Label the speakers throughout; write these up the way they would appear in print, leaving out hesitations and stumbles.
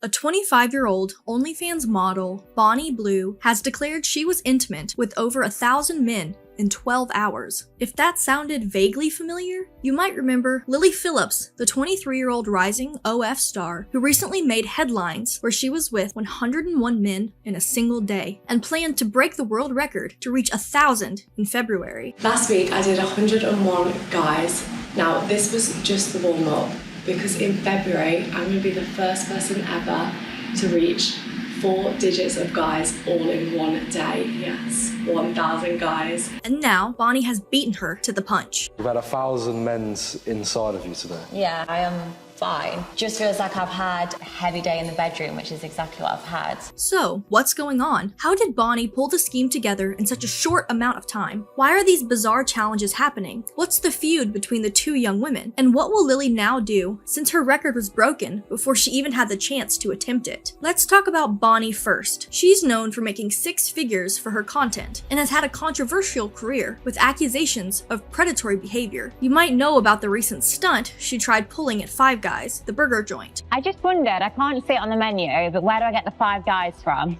Speaker 1: A 25-year-old OnlyFans model, Bonnie Blue, has declared she was intimate with over 1,000 men in 12 hours. If that sounded vaguely familiar, you might remember Lily Phillips, the 23-year-old rising OF star who recently made headlines where she was with 101 men in a single day and planned to break the world record to reach 1,000 in February.
Speaker 2: Last week I did 101 guys. Now this was just the warm-up, because in February I'm going to be the first person ever to reach 4 digits of guys all in one day. Yes, 1,000 guys.
Speaker 1: And now Bonnie has beaten her to the punch.
Speaker 3: You've had 1,000 men's inside of you today.
Speaker 4: Yeah, I am fine. Just feels like I've had a heavy day in the bedroom, which is exactly what I've had.
Speaker 1: So, what's going on? How did Bonnie pull the scheme together in such a short amount of time? Why are these bizarre challenges happening? What's the feud between the two young women? And what will Lily now do since her record was broken before she even had the chance to attempt it? Let's talk about Bonnie first. She's known for making 6 figures for her content and has had a controversial career with accusations of predatory behavior. You might know about the recent stunt she tried pulling at Five Guys, the burger joint.
Speaker 5: I just wondered, I can't see it on the menu, but where do I get the Five Guys from?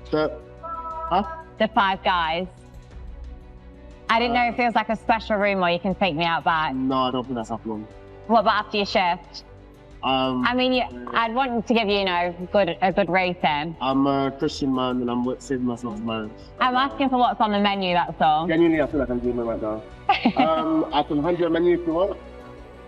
Speaker 6: The
Speaker 5: 5 Guys. I didn't know if it was like a special room where you can take me out back.
Speaker 6: No, I don't think that's happening.
Speaker 5: What about after your shift? I mean, I'd want to give you, a good rating.
Speaker 6: I'm a Christian man and I'm saving myself to marriage.
Speaker 5: I'm asking for what's on the menu, that's all.
Speaker 6: Genuinely, I feel like I'm doing it right now. I can hand you a menu if you want.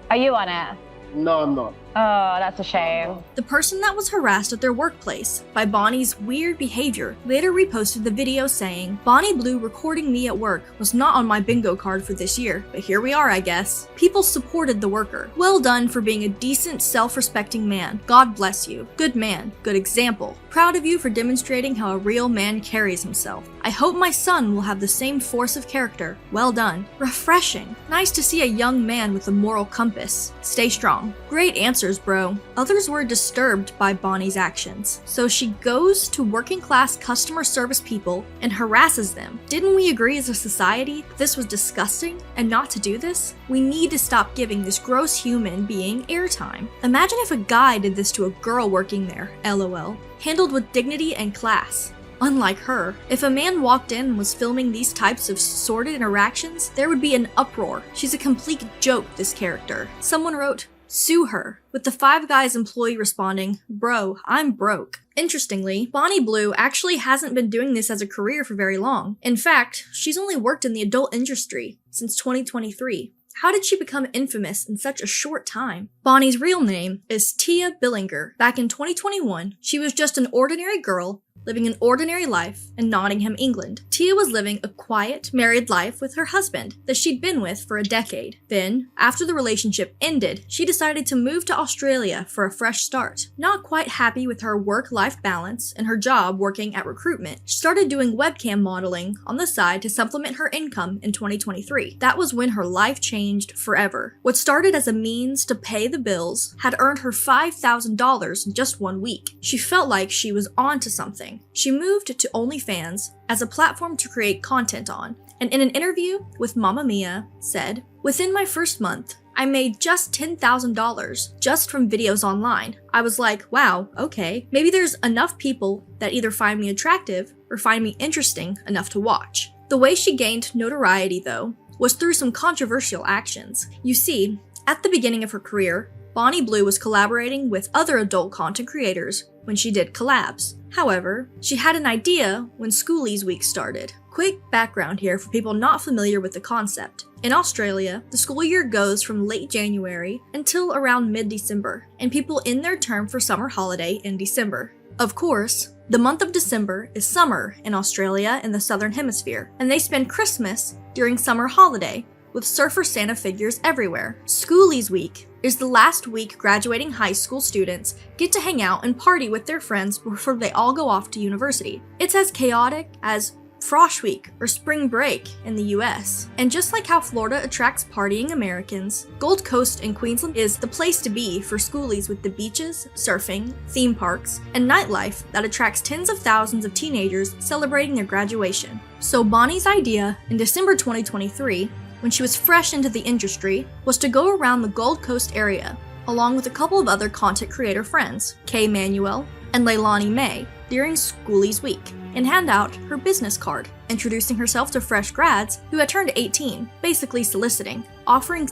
Speaker 5: Are you on it?
Speaker 6: No, I'm not.
Speaker 5: Oh, that's a shame.
Speaker 1: The person that was harassed at their workplace by Bonnie's weird behavior later reposted the video saying, "Bonnie Blue recording me at work was not on my bingo card for this year, but here we are, I guess." People supported the worker. Well done for being a decent, self-respecting man. God bless you. Good man. Good example. Proud of you for demonstrating how a real man carries himself. I hope my son will have the same force of character. Well done. Refreshing. Nice to see a young man with a moral compass. Stay strong. Great answers, bro. Others were disturbed by Bonnie's actions, so she goes to working class customer service people and harasses them. Didn't we agree as a society that this was disgusting and not to do this? We need to stop giving this gross human being airtime. Imagine if a guy did this to a girl working there, lol. Handled with dignity and class. Unlike her, if a man walked in and was filming these types of sordid interactions, there would be an uproar. She's a complete joke, this character. Someone wrote, "Sue her," with the Five Guys employee responding, "Bro, I'm broke." Interestingly, Bonnie Blue actually hasn't been doing this as a career for very long. In fact, she's only worked in the adult industry since 2023. How did she become infamous in such a short time? Bonnie's real name is Tia Billinger. Back in 2021, she was just an ordinary girl living an ordinary life in Nottingham, England. Tia was living a quiet, married life with her husband that she'd been with for a decade. Then, after the relationship ended, she decided to move to Australia for a fresh start. Not quite happy with her work-life balance and her job working at Recruitment, she started doing webcam modeling on the side to supplement her income in 2023. That was when her life changed forever. What started as a means to pay the bills had earned her $5,000 in just 1 week. She felt like she was onto something. She moved to OnlyFans as a platform to create content on, and in an interview with Mamma Mia said, "Within my first month, I made just $10,000 just from videos online. I was like, wow, okay, maybe there's enough people that either find me attractive or find me interesting enough to watch." The way she gained notoriety, though, was through some controversial actions. You see, at the beginning of her career, Bonnie Blue was collaborating with other adult content creators when she did collabs. However, she had an idea when Schoolies week started. Quick background here for people not familiar with the concept. In Australia, the school year goes from late January until around mid-December, and people end their term for summer holiday in December. Of course, the month of December is summer in Australia in the Southern Hemisphere, and they spend Christmas during summer holiday, with surfer Santa figures everywhere. Schoolies week is the last week graduating high school students get to hang out and party with their friends before they all go off to university. It's as chaotic as Frosh Week or Spring Break in the US. And just like how Florida attracts partying Americans, Gold Coast and Queensland is the place to be for schoolies with the beaches, surfing, theme parks, and nightlife that attracts tens of thousands of teenagers celebrating their graduation. So Bonnie's idea in December 2023, when she was fresh into the industry, was to go around the Gold Coast area along with a couple of other content creator friends, Kay Manuel and Leilani May, during Schoolies Week, and hand out her business card, introducing herself to fresh grads who had turned 18, basically soliciting, offering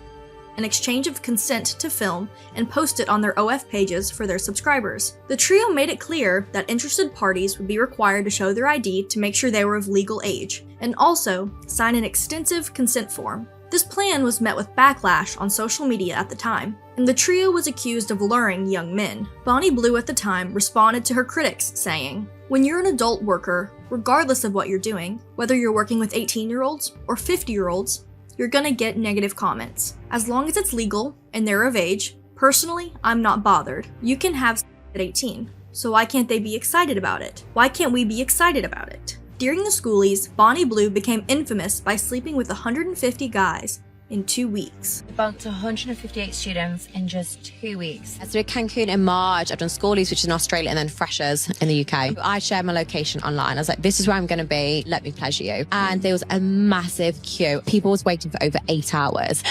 Speaker 1: an exchange of consent to film and post it on their OF pages for their subscribers. The trio made it clear that interested parties would be required to show their ID to make sure they were of legal age, and also sign an extensive consent form. This plan was met with backlash on social media at the time, and the trio was accused of luring young men. Bonnie Blue at the time responded to her critics, saying, "When you're an adult worker, regardless of what you're doing, whether you're working with 18-year-olds or 50-year-olds, you're gonna get negative comments. As long as it's legal and they're of age, personally, I'm not bothered. You can have sex at 18, so why can't they be excited about it? Why can't we be excited about it?" During the Schoolies, Bonnie Blue became infamous by sleeping with 150 guys in 2 weeks.
Speaker 7: Bumped to 158 students in just 2 weeks.
Speaker 8: So I did Cancun in March. I've done Schoolies, which is in Australia, and then Freshers in the UK. I shared my location online. I was like, this is where I'm going to be. Let me pleasure you. And there was a massive queue. People was waiting for over 8 hours.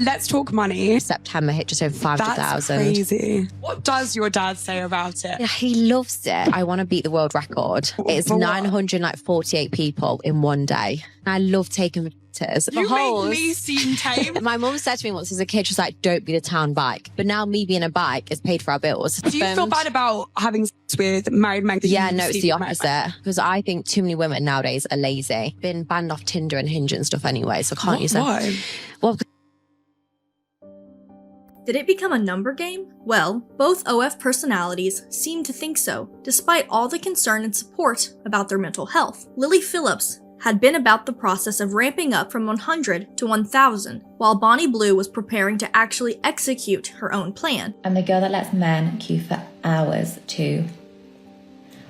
Speaker 9: Let's talk money.
Speaker 8: September hit just over 500,000.
Speaker 9: That's crazy. What does your dad say about it?
Speaker 8: Yeah, he loves it. I want to beat the world record. It's 948 people in one day. I love taking pictures.
Speaker 9: You make me seem tame.
Speaker 8: My mum said to me once as a kid, she was like, don't be the town bike. But now me being a bike has paid for our bills.
Speaker 9: Do you feel bad about having sex with married men?
Speaker 8: Yeah, no, it's the opposite. Because I think too many women nowadays are lazy. Been banned off Tinder and Hinge and stuff anyway, so I can't use it.
Speaker 9: Why?
Speaker 8: Well,
Speaker 1: Did it become a number game? Well, both OF personalities seem to think so, despite all the concern and support about their mental health. Lily Phillips had been about the process of ramping up from 100 to 1,000, while Bonnie Blue was preparing to actually execute her own plan.
Speaker 4: I'm the girl that lets men queue for hours too.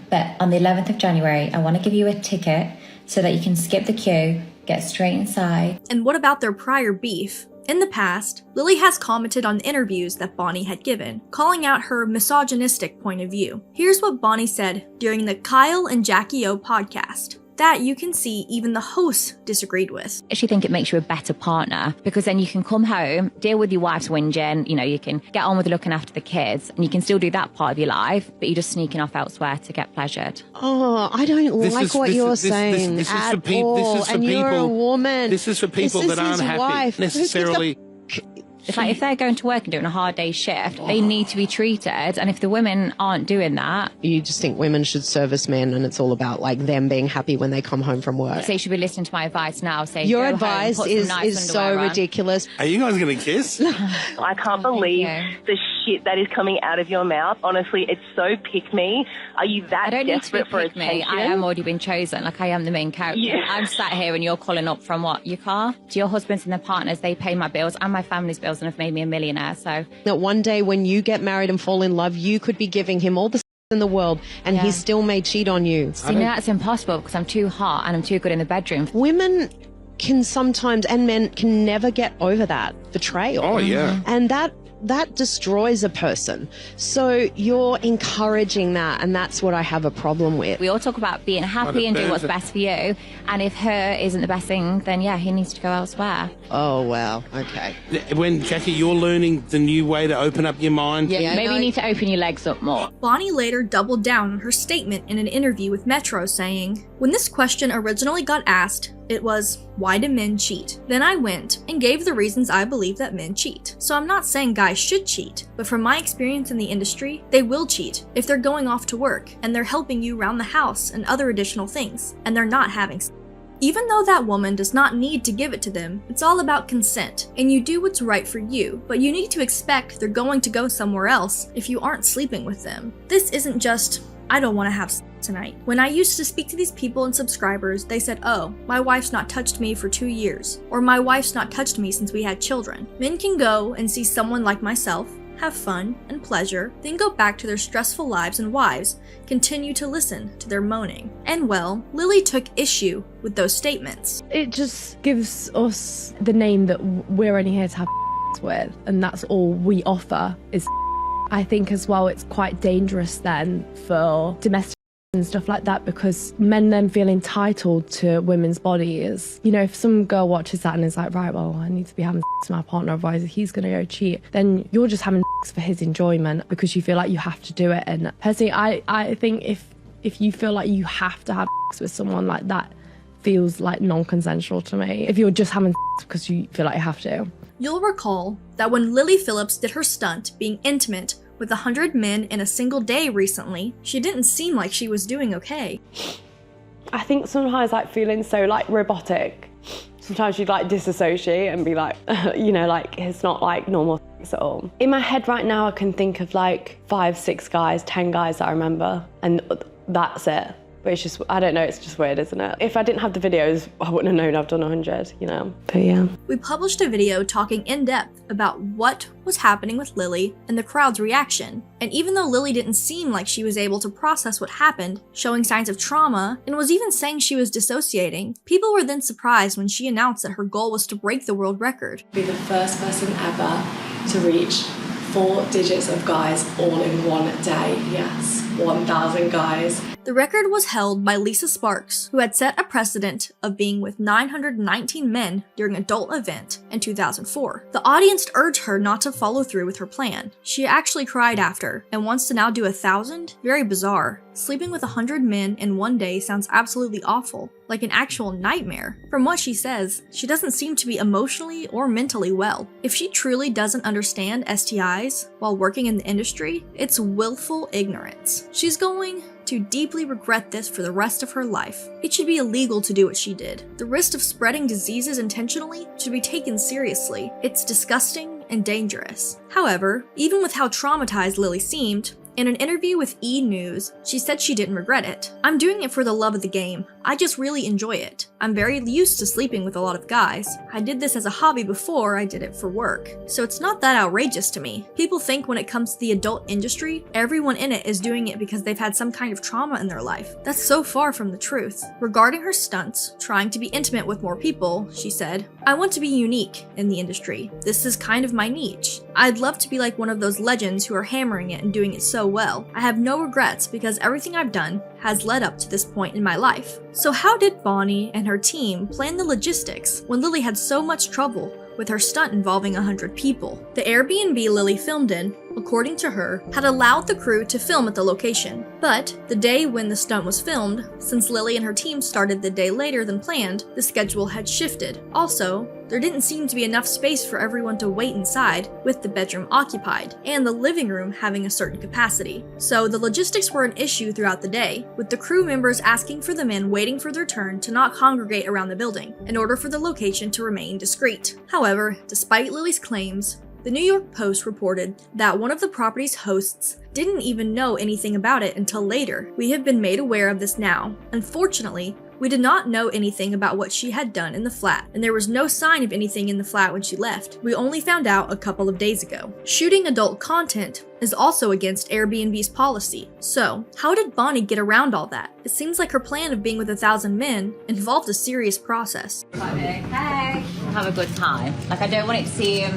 Speaker 4: But on the 11th of January, I want to give you a ticket so that you can skip the queue, get straight inside.
Speaker 1: And what about their prior beef? In the past, Lily has commented on interviews that Bonnie had given, calling out her misogynistic point of view. Here's what Bonnie said during the Kyle and Jackie O podcast, that you can see even the hosts disagreed with.
Speaker 5: I actually think it makes you a better partner, because then you can come home, deal with your wife's whinging, you can get on with looking after the kids, and you can still do that part of your life, but you're just sneaking off elsewhere to get pleasured.
Speaker 10: Oh, I don't like what you're saying at all. And you're a woman.
Speaker 6: This is for people that aren't happy necessarily.
Speaker 5: It's like if they're going to work and doing a hard day's shift, they need to be treated. And if the women aren't doing that...
Speaker 10: You just think women should service men and it's all about like them being happy when they come home from work.
Speaker 5: So you should be listening to my advice now. Say,
Speaker 10: your
Speaker 5: go
Speaker 10: advice
Speaker 5: home,
Speaker 10: is so ridiculous.
Speaker 6: Are you guys going to kiss?
Speaker 11: I can't believe the shit that is coming out of your mouth. Honestly, it's so pick me. Are you that desperate for attention?
Speaker 5: I am already been chosen. Like I am the main character.
Speaker 11: Yeah.
Speaker 5: I'm sat here and you're calling up from what? Your car? To your husbands and their partners, they pay my bills and my family's bills and have made me a millionaire. So
Speaker 10: that one day when you get married and fall in love, you could be giving him all the in the world and he still may cheat on you.
Speaker 5: See, that's impossible because I'm too hot and I'm too good in the bedroom.
Speaker 10: Women can sometimes, and men can never get over that betrayal.
Speaker 6: Oh, yeah.
Speaker 10: And that destroys a person. So you're encouraging that, and that's what I have a problem with.
Speaker 5: We all talk about being happy and doing what's best for you, and if her isn't the best thing, then yeah, he needs to go elsewhere.
Speaker 10: Oh, well, okay.
Speaker 6: When, Jackie, you're learning the new way to open up your mind.
Speaker 5: Yeah, maybe you need to open your legs up more.
Speaker 1: Bonnie later doubled down on her statement in an interview with Metro, saying, "When this question originally got asked, it was, why do men cheat? Then I went and gave the reasons I believe that men cheat. So I'm not saying guys should cheat, but from my experience in the industry, they will cheat if they're going off to work and they're helping you around the house and other additional things, and they're not having sex. Even though that woman does not need to give it to them, it's all about consent, and you do what's right for you, but you need to expect they're going to go somewhere else if you aren't sleeping with them. This isn't just, I don't want to have sex tonight. When I used to speak to these people and subscribers, they said, oh, my wife's not touched me for 2 years, or my wife's not touched me since we had children. Men can go and see someone like myself, have fun and pleasure, then go back to their stressful lives, and wives continue to listen to their moaning. And well, Lily took issue with those statements.
Speaker 12: It just gives us the name that we're only here to have with, and that's all we offer is I think as well it's quite dangerous then for domestic and stuff like that, because men then feel entitled to women's bodies. You know, if some girl watches that and is like, right, well, I need to be having sex with my partner, otherwise he's going to go cheat, then you're just having sex for his enjoyment because you feel like you have to do it. And personally, I think if you feel like you have to have sex with someone, like that feels like non-consensual to me. If you're just having sex because you feel like you have to.
Speaker 1: You'll recall that when Lily Phillips did her stunt being intimate with 100 men in a single day recently, she didn't seem like she was doing okay.
Speaker 13: I think sometimes like feeling so like robotic, sometimes you'd like disassociate and be like, you know, like it's not like normal sex at all. In my head right now, I can think of like 5, 6 guys, 10 guys that I remember, and that's it. But it's just, I don't know, it's just weird, isn't it? If I didn't have the videos, I wouldn't have known I've done 100, you know? But yeah.
Speaker 1: We published a video talking in depth about what was happening with Lily and the crowd's reaction. And even though Lily didn't seem like she was able to process what happened, showing signs of trauma, and was even saying she was dissociating, people were then surprised when she announced that her goal was to break the world record.
Speaker 2: Be the first person ever to reach 4 digits of guys all in one day. Yes, 1,000 guys.
Speaker 1: The record was held by Lisa Sparks, who had set a precedent of being with 919 men during an adult event in 2004. The audience urged her not to follow through with her plan. She actually cried after, and wants to now do 1,000? Very bizarre. Sleeping with 100 men in one day sounds absolutely awful, like an actual nightmare. From what she says, she doesn't seem to be emotionally or mentally well. If she truly doesn't understand STIs while working in the industry, it's willful ignorance. She's going to deeply regret this for the rest of her life. It should be illegal to do what she did. The risk of spreading diseases intentionally should be taken seriously. It's disgusting and dangerous. However, even with how traumatized Lily seemed, in an interview with E! News, she said she didn't regret it. "I'm doing it for the love of the game. I just really enjoy it. I'm very used to sleeping with a lot of guys. I did this as a hobby before I did it for work. So it's not that outrageous to me. People think when it comes to the adult industry, everyone in it is doing it because they've had some kind of trauma in their life. That's so far from the truth." Regarding her stunts, trying to be intimate with more people, she said, "I want to be unique in the industry. This is kind of my niche. I'd love to be like one of those legends who are hammering it and doing it so well. I have no regrets because everything I've done has led up to this point in my life." So how did Bonnie and her team plan the logistics when Lily had so much trouble with her stunt involving 100 people? The Airbnb Lily filmed in, according to her, had allowed the crew to film at the location. But the day when the stunt was filmed, since Lily and her team started the day later than planned, the schedule had shifted. Also, there didn't seem to be enough space for everyone to wait inside, with the bedroom occupied, and the living room having a certain capacity. So the logistics were an issue throughout the day, with the crew members asking for the men waiting for their turn to not congregate around the building, in order for the location to remain discreet. However, despite Lily's claims, the New York Post reported that one of the property's hosts didn't even know anything about it until later. "We have been made aware of this now. Unfortunately, we did not know anything about what she had done in the flat, and there was no sign of anything in the flat when she left. We only found out a couple of days ago." Shooting adult content is also against Airbnb's policy. So, how did Bonnie get around all that? It seems like her plan of being with 1,000 men involved a serious process.
Speaker 5: Hey, have a good time. Like, I don't want it to seem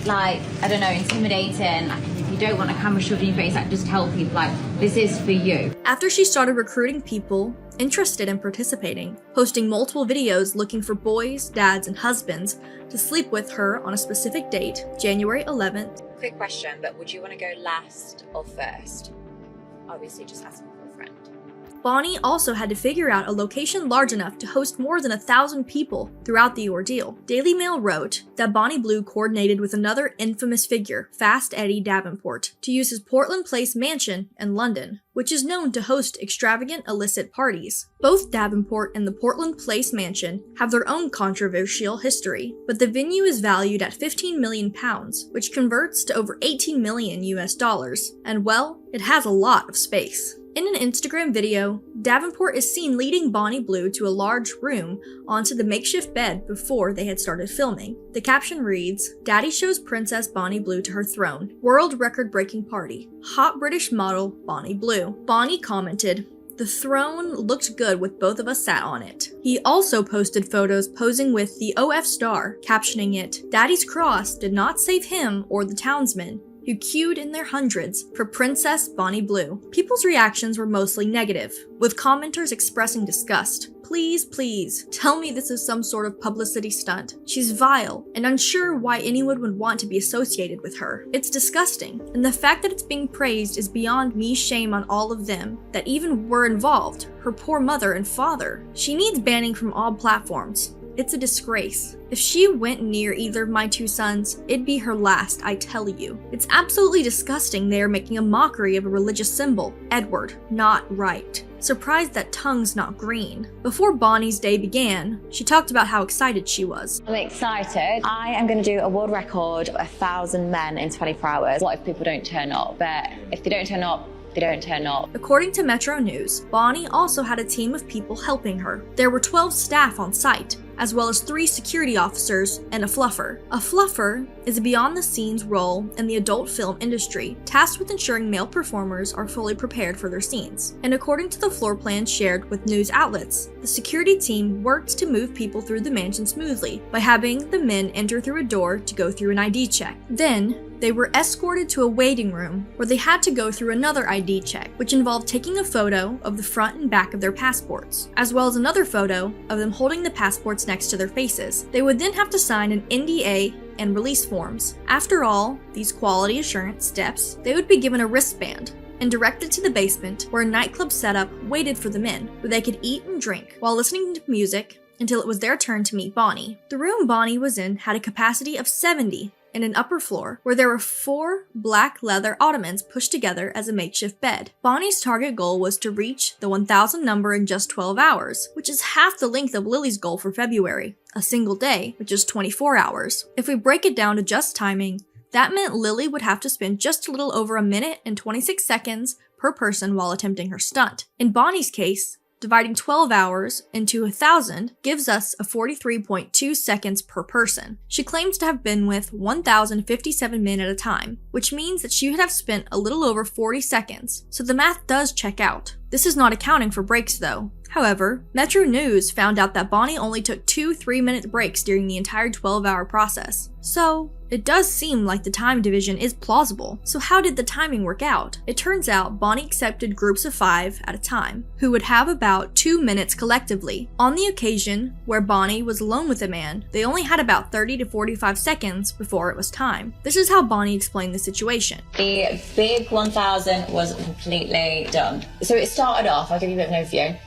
Speaker 5: like, I don't know, intimidating. Like, if you don't want a camera shoved in your face, like, just tell people, like, this is for you.
Speaker 1: After she started recruiting people interested in participating, posting multiple videos looking for boys, dads, and husbands to sleep with her on a specific date, January 11th.
Speaker 7: Quick question, but would you want to go last or first? Obviously, just asking for a friend.
Speaker 1: Bonnie also had to figure out a location large enough to host more than 1,000 people throughout the ordeal. Daily Mail wrote that Bonnie Blue coordinated with another infamous figure, Fast Eddie Davenport, to use his Portland Place mansion in London, which is known to host extravagant illicit parties. Both Davenport and the Portland Place mansion have their own controversial history, but the venue is valued at £15 million, which converts to over $18 million US, and well, it has a lot of space. In an Instagram video, Davenport is seen leading Bonnie Blue to a large room onto the makeshift bed before they had started filming. The caption reads, "Daddy shows Princess Bonnie Blue to her throne. World record-breaking party. Hot British model Bonnie Blue." Bonnie commented, "The throne looked good with both of us sat on it." He also posted photos posing with the OF star, captioning it, "Daddy's cross did not save him or the townsmen. who queued in their hundreds for Princess Bonnie Blue. People's reactions were mostly negative, with commenters expressing disgust. Please, please, tell me this is some sort of publicity stunt. She's vile, and unsure why anyone would want to be associated with her. It's disgusting, and the fact that it's being praised is beyond me. Shame on all of them that even were involved, her poor mother and father. She needs banning from all platforms. It's a disgrace. If she went near either of my two sons, it'd be her last, I tell you. It's absolutely disgusting they are making a mockery of a religious symbol. Edward, not right. Surprised that tongue's not green. Before Bonnie's day began, she talked about how excited she was.
Speaker 4: I'm excited. I am going to do a world record of 1,000 men in 24 hours. What if people don't turn up? But if they don't turn up, they don't turn up.
Speaker 1: According to Metro News, Bonnie also had a team of people helping her. There were 12 staff on site, as well as 3 security officers and a fluffer. A fluffer is a beyond-the-scenes role in the adult film industry, tasked with ensuring male performers are fully prepared for their scenes. And according to the floor plans shared with news outlets, the security team worked to move people through the mansion smoothly by having the men enter through a door to go through an ID check. Then, they were escorted to a waiting room where they had to go through another ID check, which involved taking a photo of the front and back of their passports, as well as another photo of them holding the passports next to their faces. They would then have to sign an NDA and release forms. After all these quality assurance steps, they would be given a wristband and directed to the basement where a nightclub setup waited for the men, where they could eat and drink while listening to music until it was their turn to meet Bonnie. The room Bonnie was in had a capacity of 70 and an upper floor where there were 4 black leather ottomans pushed together as a makeshift bed. Bonnie's target goal was to reach the 1,000 number in just 12 hours, which is half the length of Lily's goal for February, a single day, which is 24 hours. If we break it down to just timing, that meant Lily would have to spend just a little over a minute and 26 seconds per person while attempting her stunt. In Bonnie's case, dividing 12 hours into 1,000 gives us a 43.2 seconds per person. She claims to have been with 1,057 men at a time, which means that she would have spent a little over 40 seconds, so the math does check out. This is not accounting for breaks though. However, Metro News found out that Bonnie only took 2 3-minute breaks during the entire 12-hour process. So, it does seem like the time division is plausible. So how did the timing work out? It turns out Bonnie accepted groups of 5 at a time, who would have about 2 minutes collectively. On the occasion where Bonnie was alone with a man, they only had about 30 to 45 seconds before it was time. This is how Bonnie explained the situation.
Speaker 4: The big 1,000 was completely done. So it started off, I'll give you a bit of an overview.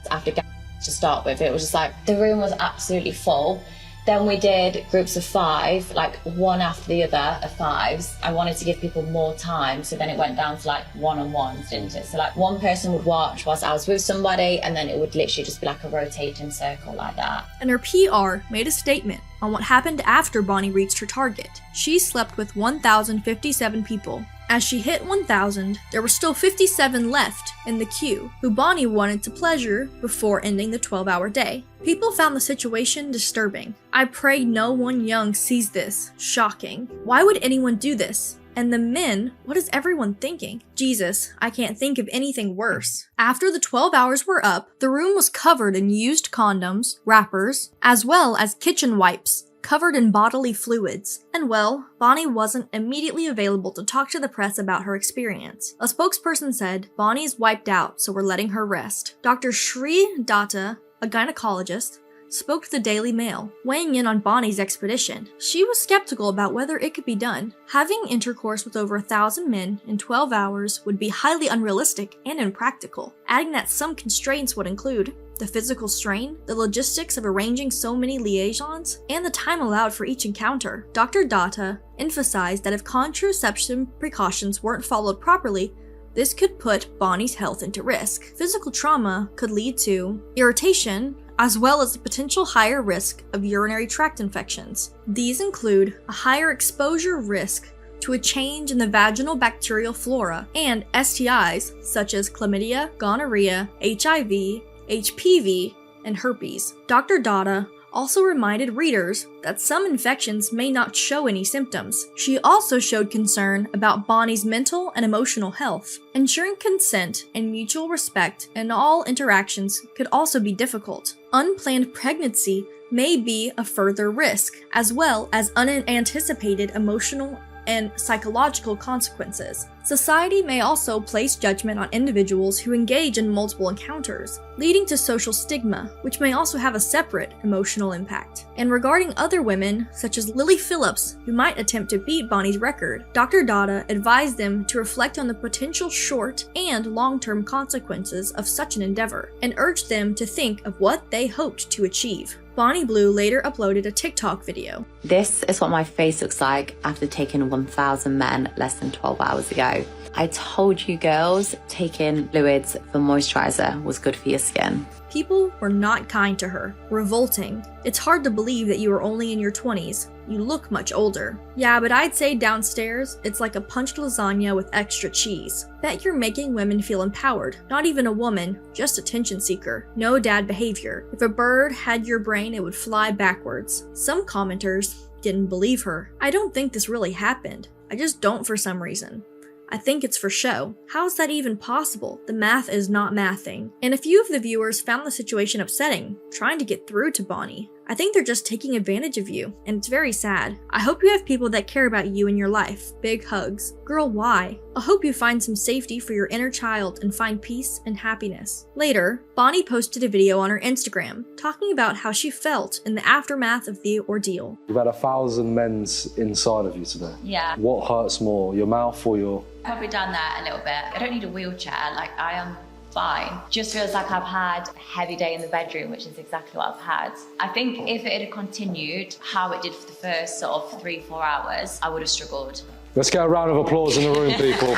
Speaker 4: After to start with, it was just like the room was absolutely full. Then we did groups of 5, like one after the other of 5s. I wanted to give people more time, so then it went down to like one-on-ones, didn't it? So like one person would watch whilst I was with somebody, and then it would literally just be like a rotating circle like that.
Speaker 1: And her PR made a statement on what happened after Bonnie reached her target. She slept with 1,057 people. As she hit 1,000, there were still 57 left in the queue, who Bonnie wanted to pleasure before ending the 12-hour day. People found the situation disturbing. I pray no one young sees this. Shocking. Why would anyone do this? And the men, what is everyone thinking? Jesus, I can't think of anything worse. After the 12 hours were up, the room was covered in used condoms, wrappers, as well as kitchen wipes, covered in bodily fluids. And well, Bonnie wasn't immediately available to talk to the press about her experience. A spokesperson said, "Bonnie's wiped out, so we're letting her rest." Dr. Sri Datta, a gynecologist, spoke to the Daily Mail, weighing in on Bonnie's expedition. She was skeptical about whether it could be done. Having intercourse with over 1,000 men in 12 hours would be highly unrealistic and impractical, adding that some constraints would include the physical strain, the logistics of arranging so many liaisons, and the time allowed for each encounter. Dr. Datta emphasized that if contraception precautions weren't followed properly, this could put Bonnie's health into risk. Physical trauma could lead to irritation, as well as a potential higher risk of urinary tract infections. These include a higher exposure risk to a change in the vaginal bacterial flora and STIs such as chlamydia, gonorrhea, HIV, HPV, and herpes. Dr. Datta also reminded readers that some infections may not show any symptoms. She also showed concern about Bonnie's mental and emotional health. Ensuring consent and mutual respect in all interactions could also be difficult. Unplanned pregnancy may be a further risk, as well as unanticipated emotional and psychological consequences. Society may also place judgment on individuals who engage in multiple encounters, leading to social stigma, which may also have a separate emotional impact. And regarding other women, such as Lily Phillips, who might attempt to beat Bonnie's record, Dr. Dada advised them to reflect on the potential short and long-term consequences of such an endeavor, and urged them to think of what they hoped to achieve. Bonnie Blue later uploaded a TikTok video.
Speaker 14: This is what my face looks like after taking 1,000 men less than 12 hours ago. I told you girls, taking fluids for moisturizer was good for your skin.
Speaker 1: People were not kind to her. Revolting. It's hard to believe that you are only in your 20s. You look much older. Yeah, but I'd say downstairs, it's like a punched lasagna with extra cheese. Bet you're making women feel empowered. Not even a woman, just attention seeker. No dad behavior. If a bird had your brain, it would fly backwards. Some commenters didn't believe her. I don't think this really happened. I just don't for some reason. I think it's for show. How is that even possible? The math is not mathing. And a few of the viewers found the situation upsetting, trying to get through to Bonnie. I think they're just taking advantage of you, and it's very sad. I hope you have people that care about you in your life. Big hugs. Girl, why? I hope you find some safety for your inner child and find peace and happiness. Later, Bonnie posted a video on her Instagram, talking about how she felt in the aftermath of the ordeal.
Speaker 3: You've had 1,000 men inside of you today.
Speaker 4: Yeah.
Speaker 3: What hurts more, your mouth or your...
Speaker 4: Probably done that a little bit. I don't need a wheelchair, like I am fine. Just feels like I've had a heavy day in the bedroom, which is exactly what I've had. I think if it had continued how it did for the first sort of 3-4 hours, I would have struggled.
Speaker 3: Let's get a round of applause in the room, people.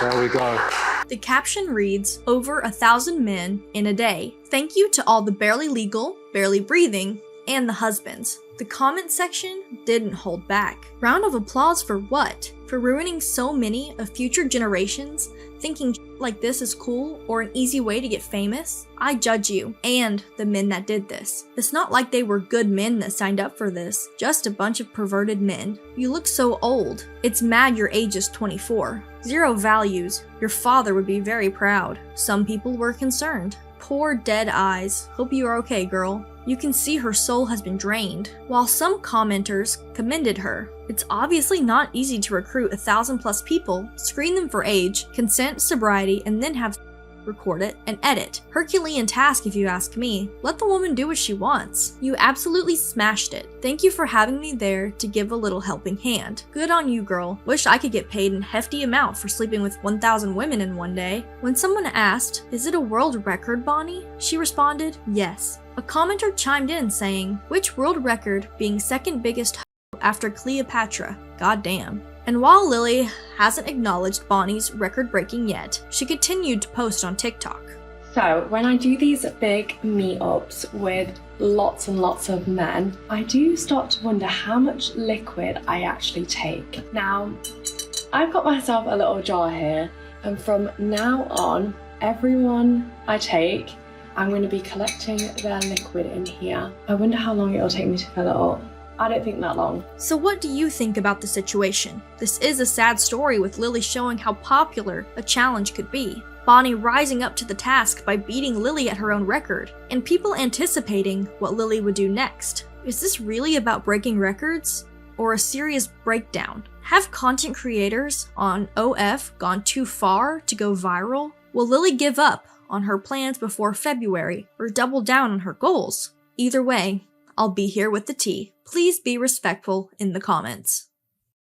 Speaker 3: There we go.
Speaker 1: The caption reads, "Over 1,000 men in a day. Thank you to all the barely legal, barely breathing, and the husbands." The comment section didn't hold back. Round of applause for what? For ruining so many of future generations, thinking like this is cool or an easy way to get famous? I judge you and the men that did this. It's not like they were good men that signed up for this, just a bunch of perverted men. You look so old. It's mad your age is 24. Zero values. Your father would be very proud. Some people were concerned. Poor dead eyes. Hope you are okay, girl. You can see her soul has been drained. While some commenters commended her, it's obviously not easy to recruit 1,000+ people, screen them for age, consent, sobriety, and then have record it and edit. Herculean task if you ask me. Let the woman do what she wants. You absolutely smashed it. Thank you for having me there to give a little helping hand. Good on you, girl. Wish I could get paid a hefty amount for sleeping with 1,000 women in one day. When someone asked, "Is it a world record, Bonnie?" she responded, "Yes." A commenter chimed in saying, "Which world record being second biggest after Cleopatra? Goddamn." And while Lily hasn't acknowledged Bonnie's record-breaking yet, she continued to post on TikTok.
Speaker 13: So when I do these big meetups with lots and lots of men, I do start to wonder how much liquid I actually take. Now, I've got myself a little jar here, and from now on, everyone I take, I'm going to be collecting their liquid in here. I wonder how long it'll take me to fill it up. I don't think that long.
Speaker 1: So what do you think about the situation? This is a sad story with Lily showing how popular a challenge could be. Bonnie rising up to the task by beating Lily at her own record, and people anticipating what Lily would do next. Is this really about breaking records? Or a serious breakdown? Have content creators on OF gone too far to go viral? Will Lily give up on her plans before February or double down on her goals? Either way, I'll be here with the tea. Please be respectful in the comments.